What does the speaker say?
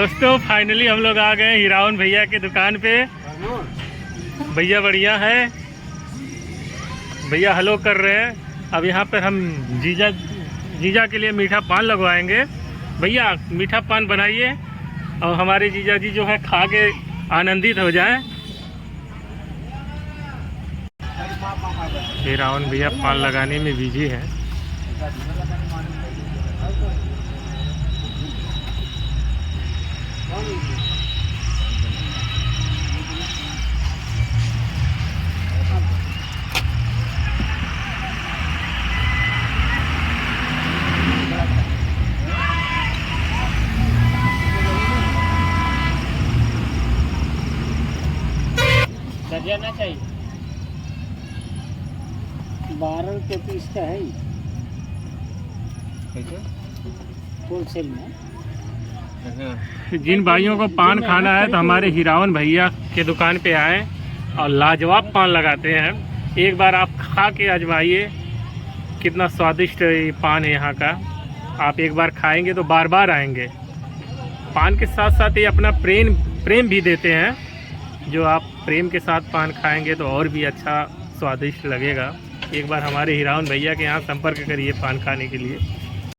दोस्तों फाइनली हम लोग आ गए हीरावन भैया की दुकान पे। भैया बढ़िया है, भैया हलो कर रहे हैं। अब यहाँ पर हम जीजा के लिए मीठा पान लगवाएंगे। भैया मीठा पान बनाइए और हमारे जीजा जी जो है खा के आनंदित हो जाएं। हीरावन भैया पान लगाने में बिजी है। सजाना चाहिए। 12 रुपये पीस का है होलसेल में। जिन भाइयों को पान खाना है तो हमारे हीरावन भैया के दुकान पे आए और लाजवाब पान लगाते हैं। एक बार आप खा के आजमाइए, कितना स्वादिष्ट ये पान है यहाँ का। आप एक बार खाएंगे तो बार बार आएंगे। पान के साथ साथ ये अपना प्रेम भी देते हैं। जो आप प्रेम के साथ पान खाएंगे तो और भी अच्छा स्वादिष्ट लगेगा। एक बार हमारे हीरावन भैया के यहाँ संपर्क करिए पान खाने के लिए।